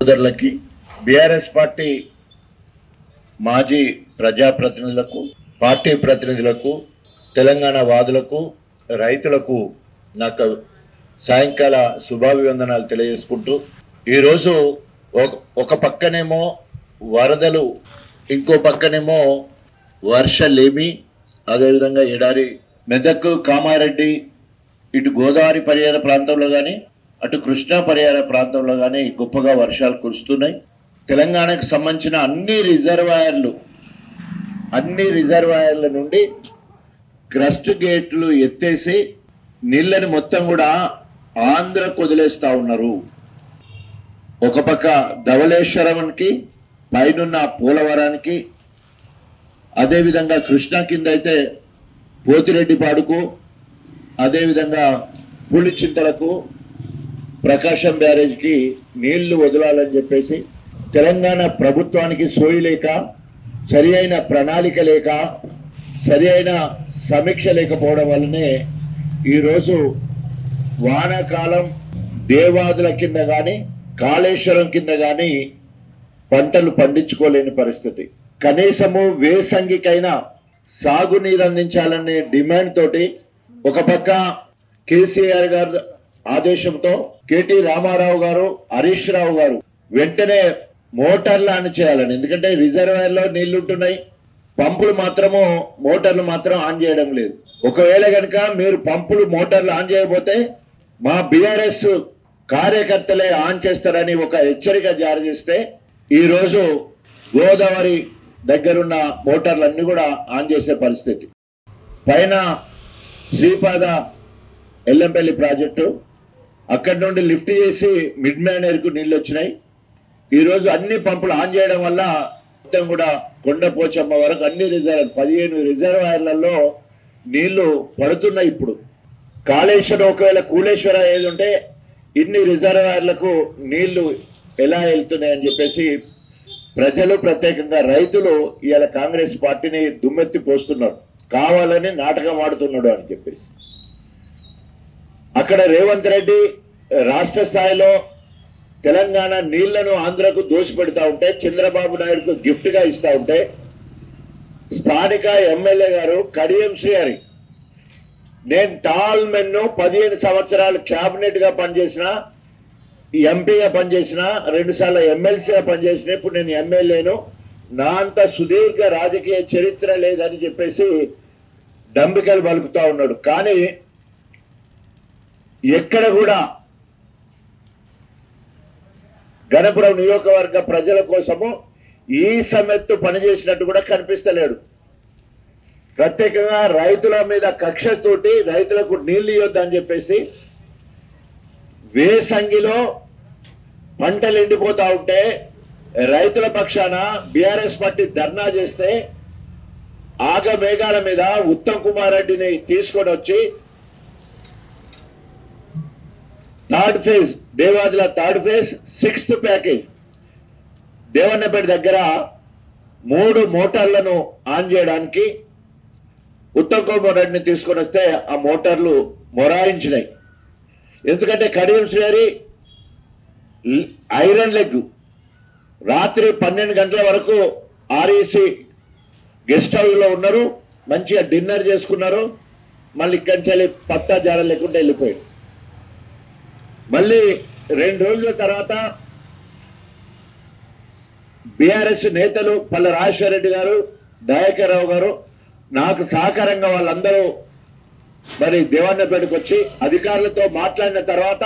సోదరులకి BRS party మాజీ ప్రజాప్రతినిధులకు పార్టీ ప్రతినిధులకు తెలంగాణ వాదులకు రైతులకు నాకు సాయంకాల శుభాభివందనాలు తెలియజేసుకుంటూ ఈరోజు ఒక పక్కనేమో వరదలు ఇంకో పక్కనేమో వర్షలేమి అదేవిధంగా ఎడారి మెదక్ కామారెడ్డి ఇటు గోదావరి పరియార ప్రాంతంలో కానీ అటు కృష్ణా పరియార ప్రాంతంలో కానీ గొప్పగా వర్షాలు కురుస్తున్నాయి. తెలంగాణకు సంబంధించిన అన్ని రిజర్వాయర్ల నుండి క్రస్ట్ గేట్లు ఎత్తేసి నీళ్ళని మొత్తం కూడా ఆంధ్రకు వదిలేస్తూ ఉన్నారు. ఒక పక్క ధవళేశ్వరంకి పైనున్న పోలవరానికి అదేవిధంగా కృష్ణా కింద అయితే పోతిరెడ్డిపాడుకు అదేవిధంగా పులిచింతలకు ప్రకాశం బ్యారేజ్కి నీళ్లు వదలాలని చెప్పేసి తెలంగాణ ప్రభుత్వానికి సోయి లేక సరి అయిన ప్రణాళిక లేక సరి అయిన సమీక్ష లేకపోవడం వల్లనే ఈరోజు వానాకాలం దేవాదుల కింద కానీ కాళేశ్వరం కింద కానీ పంటలు పండించుకోలేని పరిస్థితి. కనీసము వేసంగికైనా సాగునీరు అందించాలనే డిమాండ్ తోటి ఒక పక్క కేసీఆర్ గారు ఆదేశంతో కేటీ రామారావు గారు హరీష్ రావు గారు వెంటనే మోటార్లు ఆన్ చేయాలని, ఎందుకంటే రిజర్వాయర్లో నీళ్లు ఉంటున్నాయి, మోటార్లు మాత్రం ఆన్ చేయడం లేదు. ఒకవేళ కనుక మీరు పంపులు మోటార్లు ఆన్ చేయకపోతే మా బీఆర్ఎస్ కార్యకర్తలే ఆన్ చేస్తారని ఒక హెచ్చరిక జారీ చేస్తే ఈరోజు గోదావరి దగ్గరున్న మోటార్లన్నీ కూడా ఆన్ చేసే పరిస్థితి. పైన శ్రీపాద ఎల్లంపల్లి ప్రాజెక్టు అక్కడి నుండి లిఫ్ట్ చేసి మిడ్ మ్యానర్కు నీళ్ళు వచ్చినాయి. ఈరోజు అన్ని పంపులు ఆన్ చేయడం వల్ల మొత్తం కూడా కొండపోచమ్మ వరకు అన్ని 15 రిజర్వాయర్లలో నీళ్లు పడుతున్నాయి. ఇప్పుడు కాళేశ్వరం ఒకవేళ కూలేశ్వర ఏది ఉంటే ఇన్ని రిజర్వాయర్లకు నీళ్లు ఎలా వెళ్తున్నాయని చెప్పేసి ప్రజలు ప్రత్యేకంగా రైతులు ఇవాళ కాంగ్రెస్ పార్టీని దుమ్మెత్తి పోస్తున్నారు, కావాలని నాటకం ఆడుతున్నాడు అని చెప్పేసి. అక్కడ రేవంత్ రెడ్డి రాష్ట్ర స్థాయిలో తెలంగాణ నీళ్లను ఆంధ్రకు దోషపెడతా ఉంటే చంద్రబాబు నాయుడుకు గిఫ్ట్గా ఇస్తూ ఉంటే స్థానిక ఎమ్మెల్యే గారు కడియం శ్రీహరి, నేను టాల్ మెన్ను 15 సంవత్సరాలు క్యాబినెట్గా పనిచేసిన, ఎంపీగా పనిచేసిన, 2 సార్లు ఎమ్మెల్సీగా పనిచేసిన, ఇప్పుడు నేను ఎమ్మెల్యేను, నా అంత సుదీర్ఘ రాజకీయ చరిత్ర లేదని చెప్పేసి డంబికలు పలుకుతూ ఉన్నాడు. కానీ ఎక్కడ కూడా గణపురం నియోజకవర్గ ప్రజల కోసము ఈ సమెత్తు పనిచేసినట్టు కూడా కనిపిస్తలేడు. ప్రత్యేకంగా రైతుల మీద కక్షతోటి రైతులకు నీళ్లు ఇవ్వద్దని చెప్పేసి వేసంగిలో పంటలు ఎండిపోతా ఉంటే రైతుల పక్షాన బీఆర్ఎస్ పార్టీ ధర్నా చేస్తే ఆగమేఘాల మీద ఉత్తమ్ కుమార్ రెడ్డిని తీసుకొని వచ్చి third phase Devadula third phase 6th package Devannapeta దగ్గర 3 మోటార్లను ఆన్ చేయడానికి ఉత్తమ్ కుమార్ రెడ్డిని తీసుకొని వస్తే ఆ మోటార్లు మొరాయించినాయి. ఎందుకంటే కడియం శ్రీహరి ఐరన్ లెగ్ రాత్రి 12 గంటల వరకు ఆర్ఈసి గెస్ట్ హౌస్లో ఉన్నారు, మంచిగా డిన్నర్ చేసుకున్నారు, మళ్ళీ ఇక్కడి నుంచి పత్తా జాడ లేకుండా వెళ్ళిపోయాడు. మళ్ళీ 2 రోజుల తర్వాత బీఆర్ఎస్ నేతలు పల్ల రాజశేఖర రెడ్డి గారు, దయాకర్ రావు గారు నాకు సహకారంగా వాళ్ళందరూ మరి దేవన్నపేటకు వచ్చి అధికారులతో మాట్లాడిన తర్వాత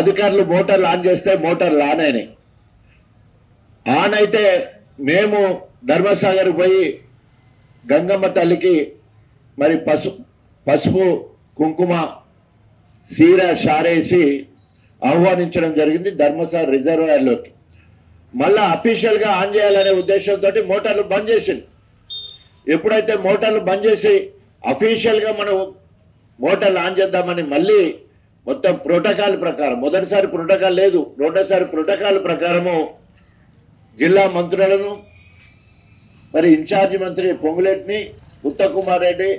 అధికారులు మోటార్లు ఆన్ చేస్తే మోటార్లు ఆన్ అయినాయి. ఆన్ అయితే మేము ధర్మసాగర్ పోయి గంగమ్మ తల్లికి మరి పసుపు కుంకుమ సీర షారేసి ఆహ్వానించడం జరిగింది ధర్మసాగర్ రిజర్వాయర్లోకి. మళ్ళా అఫీషియల్గా ఆన్ చేయాలనే ఉద్దేశంతో మోటార్లు బంద్ చేసింది. ఎప్పుడైతే మోటార్లు బంద్ చేసి అఫీషియల్గా మనం మోటార్లు ఆన్ చేద్దామని మళ్ళీ మొత్తం ప్రోటోకాల్ ప్రకారం, మొదటిసారి ప్రోటోకాల్ లేదు, రెండోసారి ప్రోటోకాల్ ప్రకారము జిల్లా మంత్రులను మరి ఇన్ఛార్జి మంత్రి పొంగులేటిని, ఉత్తమ్ కుమార్ రెడ్డి,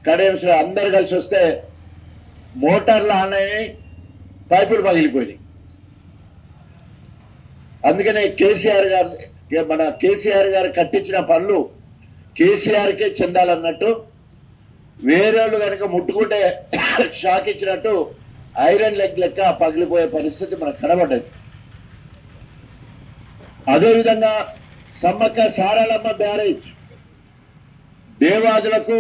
కడియం శ్రీహరి అందరు కలిసి వస్తే మోటార్లు ఆన్ అయినాయి, పైపులు పగిలిపోయినాయి. అందుకనే మన కేసీఆర్ గారు కట్టించిన పనులు కేసీఆర్కే చెందాలన్నట్టు, వేరే వాళ్ళు కనుక ముట్టుకుంటే షాక్ ఇచ్చినట్టు ఐరన్ లెగ్ లెక్క పగిలిపోయే పరిస్థితి మనకు కనబడ్డది. అదేవిధంగా సమ్మక్క సారాలమ్మ బ్యారేజ్ దేవాదులకు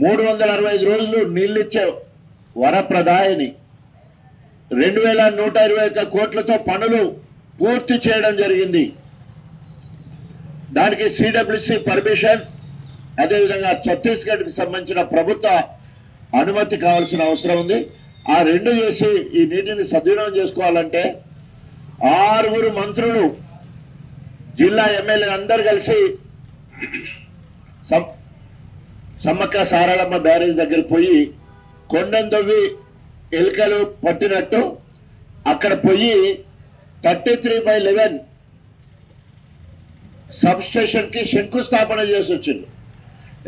365 రోజులు నీళ్ళిచ్చే వరప్రదాయని 2121 కోట్లతో పనులు పూర్తి చేయడం జరిగింది. దానికి సిడబ్ల్యూసి పర్మిషన్, అదేవిధంగా ఛత్తీస్గఢ్కి సంబంధించిన ప్రభుత్వ అనుమతి కావాల్సిన అవసరం ఉంది. ఆ రెండు చేసి ఈ నీటిని సద్వినియోగం చేసుకోవాలంటే 6 మంత్రులు, జిల్లా ఎమ్మెల్యే అందరు కలిసి సమ్మక్క సారాలమ్మ బ్యారేజ్ దగ్గర పోయి కొండను తవ్వి ఎలుకలు పట్టినట్టు అక్కడ పోయి 33/11 సబ్ స్టేషన్కి శంకుస్థాపన చేసి వచ్చింది.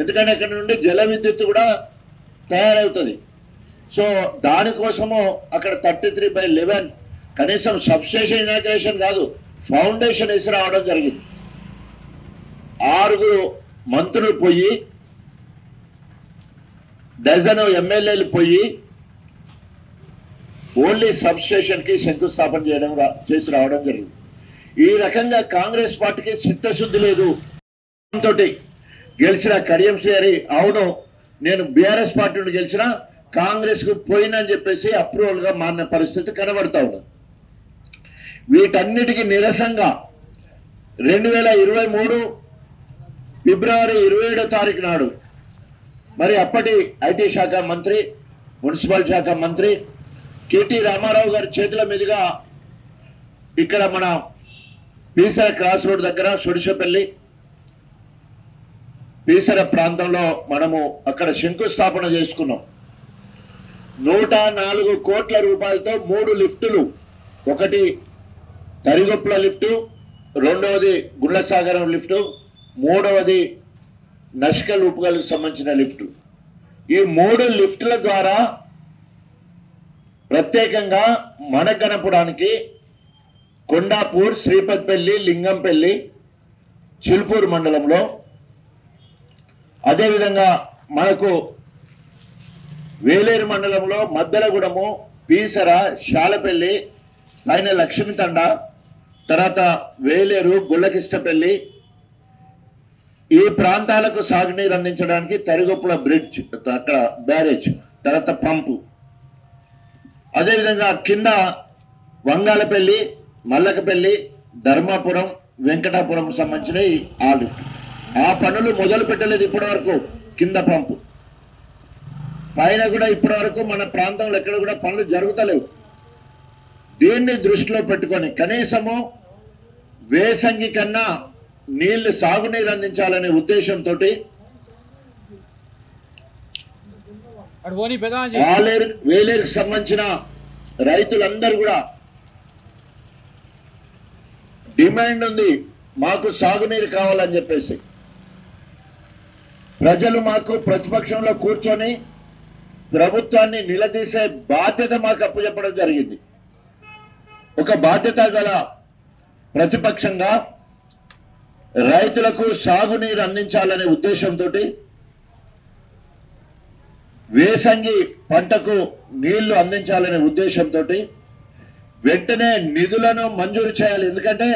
ఎందుకంటే అక్కడ నుండి జల విద్యుత్ కూడా తయారవుతుంది. సో దానికోసము అక్కడ 33/11 కనీసం సబ్ స్టేషన్ ఇనాగ్రేషన్ కాదు, ఫౌండేషన్ వేసి రావడం జరిగింది. 6 మంత్రులు పోయి, డజను ఎమ్మెల్యేలు పోయి ఓన్లీ సబ్ స్టేషన్కి శంకుస్థాపన చేసి రావడం జరిగింది. ఈ రకంగా కాంగ్రెస్ పార్టీకి చిత్తశుద్ధి లేదు. తోటి గెలిచిన కడియం శ్రీహరి అవును నేను బీఆర్ఎస్ పార్టీ నుండి గెలిచిన కాంగ్రెస్కు పోయినని చెప్పేసి అప్రూవల్గా మారిన పరిస్థితి కనబడతా ఉన్నది. వీటన్నిటికీ నిరసంగా 2023 ఫిబ్రవరి 27వ తారీఖు నాడు మరి అప్పటి ఐటీ శాఖ మంత్రి, మున్సిపల్ శాఖ మంత్రి కేటీ రామారావు గారి చేతుల మీదుగా ఇక్కడ మన పీసర క్రాస్ రోడ్ దగ్గర సుడిశపల్లి పీసర ప్రాంతంలో మనము అక్కడ శంకుస్థాపన చేసుకున్నాం. 104 కోట్ల రూపాయలతో 3 లిఫ్టులు, ఒకటి తరిగొప్పల లిఫ్టు, రెండవది గుళ్ళసాగరం లిఫ్టు, మూడవది నష్కల్ ఉపగలకు సంబంధించిన లిఫ్టు. ఈ 3 లిఫ్టుల ద్వారా ప్రత్యేకంగా మనగనపురానికి కొండాపూర్, శ్రీపతిపల్లి, లింగంపల్లి, చిల్పూర్ మండలంలో, అదేవిధంగా మనకు వేలేరు మండలంలో మద్దలగూడెము, పీసర, శాలపల్లి, పైన లక్ష్మీతండ, తర్వాత వేలేరు, గుళ్ళకిష్టపల్లి ఈ ప్రాంతాలకు సాగునీరు అందించడానికి తరిగొప్పుల బ్రిడ్జ్, అక్కడ బ్యారేజ్, తర్వాత పంపు, అదేవిధంగా కింద వంగాలపల్లి, మల్లకపల్లి, ధర్మాపురం, వెంకటాపురం సంబంధించిన ఆ లిఫ్ట్. ఆ పనులు మొదలు పెట్టలేదు ఇప్పటి వరకు. కింద పంపు పైన కూడా ఇప్పటి వరకు మన ప్రాంతంలో ఎక్కడ కూడా పనులు జరుగుతలేవు. దీన్ని దృష్టిలో పెట్టుకొని కనీసము వేసంగి కన్నా నీళ్లు సాగునీరు అందించాలనే ఉద్దేశంతో వేలేరుకు సంబంధించిన రైతులందరూ కూడా డిమాండ్ ఉంది, మాకు సాగునీరు కావాలని చెప్పేసి. ప్రజలు మాకు ప్రతిపక్షంలో కూర్చొని ప్రభుత్వాన్ని నిలదీసే బాధ్యత మాకు అప్పచెప్పడం జరిగింది. ఒక బాధ్యత గల ప్రతిపక్షంగా రైతులకు సాగునీరు అందించాలనే ఉద్దేశంతో వేసంగి పంటకు నీళ్లు అందించాలనే ఉద్దేశంతో వెంటనే నిధులను మంజూరు చేయాలి. ఎందుకంటే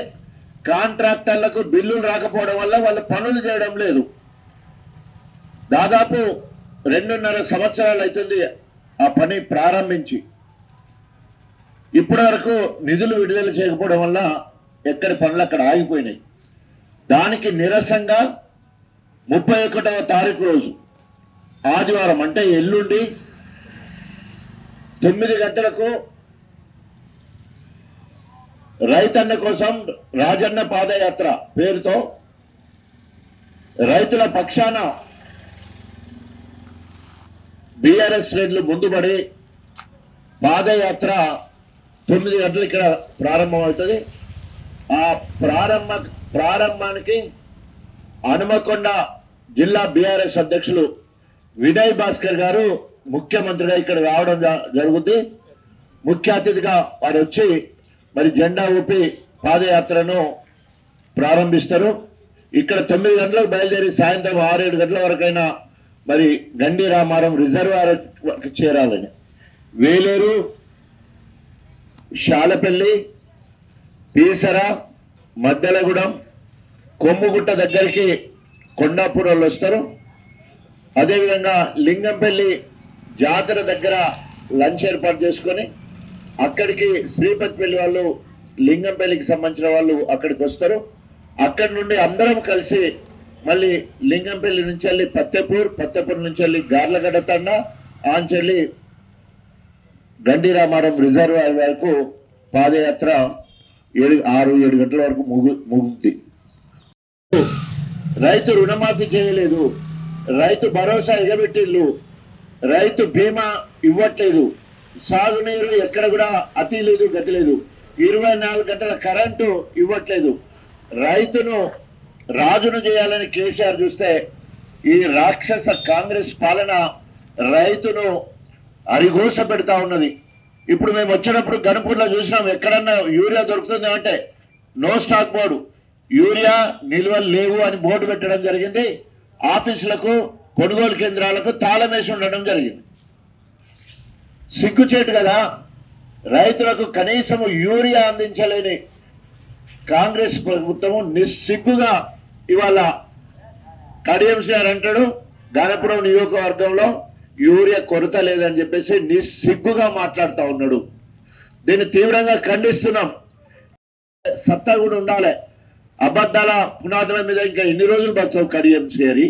కాంట్రాక్టర్లకు బిల్లులు రాకపోవడం వల్ల వాళ్ళు పనులు చేయడం లేదు. దాదాపు 2.5 సంవత్సరాలు అవుతుంది ఆ పని ప్రారంభించి. ఇప్పటి వరకు నిధులు విడుదల చేయకపోవడం వల్ల ఎక్కడి పనులు అక్కడ ఆగిపోయినాయి. దానికి నిరసంగా 31వ తారీఖు రోజు ఆదివారం అంటే ఎల్లుండి 9 గంటలకు రైతన్న కోసం రాజన్న పాదయాత్ర పేరుతో రైతుల పక్షాన బీఆర్ఎస్ శ్రేణులు ముందుపడి పాదయాత్ర 9 గంటలు ఇక్కడ ప్రారంభమవుతుంది. ఆ ప్రారంభానికి హనుమకొండ జిల్లా బీఆర్ఎస్ అధ్యక్షులు వినయ్ భాస్కర్ గారు ముఖ్యమంత్రిగా ఇక్కడ రావడం జరుగుతుంది. ముఖ్య అతిథిగా వారు వచ్చి మరి జెండా ఊపి పాదయాత్రను ప్రారంభిస్తారు. ఇక్కడ 9 గంటలకు బయలుదేరి సాయంత్రం 6-7 గంటల వరకైనా మరి గండి రామారం రిజర్వాయర్ చేరాలని. వేలేరు, శాలపల్లి, పీసర, మద్దెలగూడెం, కొమ్ముగుట్ట దగ్గరికి కొండాపూర్ వాళ్ళు వస్తారు. అదేవిధంగా లింగంపల్లి జాతర దగ్గర లంచ్ ఏర్పాటు చేసుకొని అక్కడికి శ్రీపతిపల్లి వాళ్ళు, లింగంపల్లికి సంబంధించిన వాళ్ళు అక్కడికి వస్తారు. అక్కడి నుండి అందరం కలిసి మళ్ళీ లింగంపల్లి నుంచి వెళ్ళి పత్తెపూర్ నుంచి వెళ్ళి గార్లగడ్డ తండ ఆంచెల్లి గండి రామారం రిజర్వాయర్ వరకు పాదయాత్ర 6-7 గంటల వరకు ముగుద్ది. రైతు రుణమాఫీ చేయలేదు, రైతు భరోసా ఎగబెట్టిళ్ళు, రైతు బీమా ఇవ్వట్లేదు, సాగునీరు ఎక్కడ కూడా అతి లేదు గతి లేదు, 24 గంటల కరెంటు ఇవ్వట్లేదు. రైతును రాజును చేయాలని కేసీఆర్ చూస్తే ఈ రాక్షస కాంగ్రెస్ పాలన రైతును అరిగోస పెడతా ఉన్నది. ఇప్పుడు మేము వచ్చినప్పుడు గణపూర్లో చూసినాం, ఎక్కడన్నా యూరియా దొరుకుతుంది అంటే నో స్టాక్ బోర్డు, యూరియా నిల్వలు లేవు అని బోర్డు పెట్టడం జరిగింది. ఆఫీసులకు, కొనుగోలు కేంద్రాలకు తాళం వేసి ఉండడం జరిగింది. సిగ్గుచేటు కదా, రైతులకు కనీసము యూరియా అందించలేని కాంగ్రెస్ ప్రభుత్వము నిస్సిగ్గుగా ఇవాళ కడియంసీఆర్ అంటాడు గణపురం నియోజకవర్గంలో యూరియా కొరత లేదని చెప్పేసి నిస్సిగ్గుగా మాట్లాడుతూ ఉన్నాడు. దీన్ని తీవ్రంగా ఖండిస్తున్నాం. సత్తా కూడా ఉండాలి. అబద్ధాల పునాదుల మీద ఇంకా ఎన్ని రోజులు బతావు కడియంసీఆర్?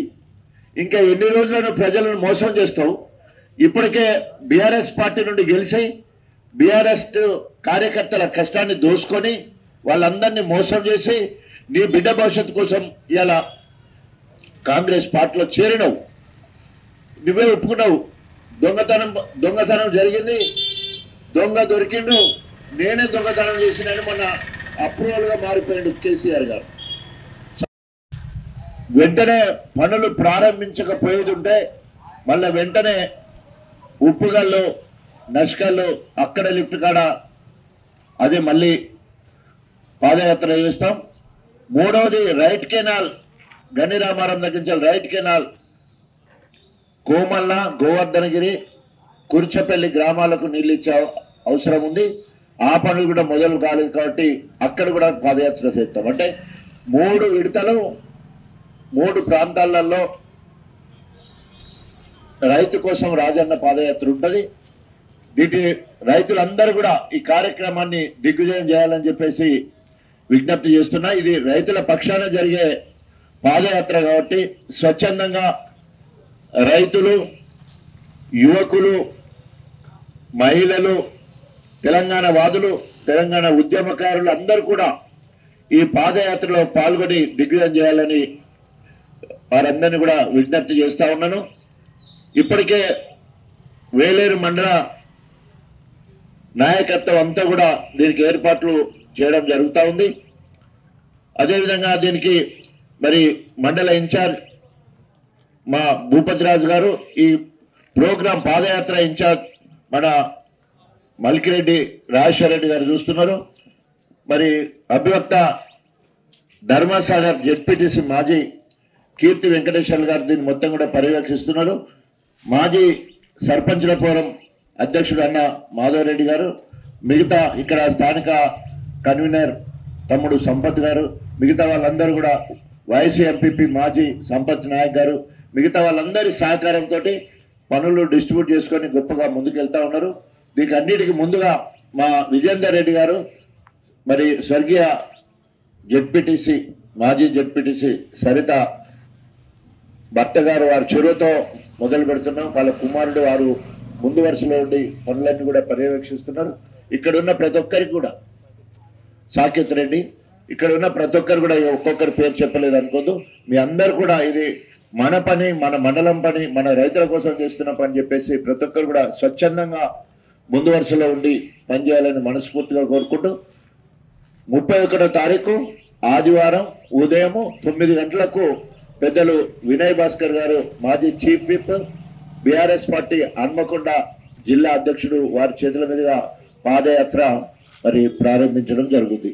ఇంకా ఎన్ని రోజులను ప్రజలను మోసం చేస్తావు? ఇప్పటికే బీఆర్ఎస్ పార్టీ నుండి గెలిచి బీఆర్ఎస్ కార్యకర్తల కష్టాన్ని దోసుకొని వాళ్ళందరినీ మోసం చేసి నీ బిడ్డ భవిష్యత్తు కోసం ఇలా కాంగ్రెస్ పార్టీలో చేరినవు. నువ్వే ఒప్పుకున్నావు దొంగతనం జరిగింది, దొంగ దొరికిండు, నేనే దొంగతనం చేసినని మొన్న అప్రూవల్గా మారిపోయాడు కేసీఆర్ గారు. వెంటనే పనులు ప్రారంభించకపోయేది ఉంటే మళ్ళీ వెంటనే ఉప్పుగల్లు, నష్కల్లు అక్కడ లిఫ్ట్ కాడ అదే మళ్ళీ పాదయాత్ర చేస్తాం. మూడవది రైట్ కెనాల్, గండి రామారం దగ్గర రైట్ కెనాల్ కోమల్ల, గోవర్ధనగిరి, కుర్చపల్లి గ్రామాలకు నీళ్ళు ఇచ్చే అవసరం ఉంది. ఆ పనులు కూడా మొదలు కాలేదు కాబట్టి అక్కడ కూడా పాదయాత్ర చేస్తాం. అంటే 3 విడతలు 3 ప్రాంతాలలో రైతు కోసం రాజన్న పాదయాత్ర ఉంటుంది. వీటి రైతులందరూ కూడా ఈ కార్యక్రమాన్ని దిగ్విజయం చేయాలని చెప్పేసి విజ్ఞప్తి చేస్తున్నా. ఇది రైతుల పక్షాన జరిగే పాదయాత్ర కాబట్టి స్వచ్ఛందంగా రైతులు, యువకులు, మహిళలు, తెలంగాణ వాదులు, తెలంగాణ ఉద్యమకారులు అందరూ కూడా ఈ పాదయాత్రలో పాల్గొని దిగ్విజయం చేయాలని వారందరినీ కూడా విజ్ఞప్తి చేస్తూ ఉన్నాను. ఇప్పటికే వేలేరు మండల నాయకత్వం అంతా కూడా దీనికి ఏర్పాట్లు చేయడం జరుగుతూ ఉంది. అదేవిధంగా దీనికి మరి మండల ఇన్ఛార్జ్ మా భూపతిరాజు గారు, ఈ ప్రోగ్రాం పాదయాత్ర ఇన్ఛార్జ్ మన మల్కిరెడ్డి రాజేశ్వర రెడ్డి గారు చూస్తున్నారు. మరి అభివక్త ధర్మసాగర్ జెడ్పీటీసీ మాజీ కీర్తి వెంకటేశ్వర్లు గారు దీన్ని మొత్తం కూడా పర్యవేక్షిస్తున్నారు. మాజీ సర్పంచుల ఫోరం అధ్యక్షుడు అన్న మాధవరెడ్డి గారు, మిగతా ఇక్కడ స్థానిక కన్వీనర్ తమ్ముడు సంపత్ గారు, మిగతా వాళ్ళందరూ కూడా వైసీ ఎంపీపీ మాజీ సంపత్ నాయక్ గారు, మిగతా వాళ్ళందరి సహకారంతో పనులు డిస్ట్రిబ్యూట్ చేసుకొని గొప్పగా ముందుకెళ్తా ఉన్నారు. దీనికి అన్నిటికీ ముందుగా మా విజేందర్ రెడ్డి గారు, మరి స్వర్గీయ జెడ్పీటీసీ మాజీ జెడ్పీటీసీ సరిత భర్త గారు వారి చొరవతో మొదలు పెడుతున్నాం. వాళ్ళ కుమారుడు వారు ముందు వరుసలో ఉండి పనులన్నీ కూడా పర్యవేక్షిస్తున్నారు. ఇక్కడ ఉన్న ప్రతి ఒక్కరికి కూడా సాకేత్ రెడ్డి, ఇక్కడ ఉన్న ప్రతి ఒక్కరు కూడా ఒక్కొక్కరి పేరు చెప్పలేదు అనుకోద్దు. మీ అందరు కూడా ఇది మన పని, మన మండలం పని, మన రైతుల కోసం చేస్తున్న పని చెప్పేసి ప్రతి ఒక్కరు కూడా స్వచ్ఛందంగా ముందు వరుసలో ఉండి పనిచేయాలని మనస్ఫూర్తిగా కోరుకుంటూ 31వ తారీఖు ఆదివారం ఉదయం 9 గంటలకు పెద్దలు వినయ్ భాస్కర్ గారు మాజీ chief whip BRS party Hanamkonda జిల్లా అధ్యక్షుడు వారి చేతుల మీదుగా పాదయాత్ర మరి ప్రారంభించడం జరుగుతుంది.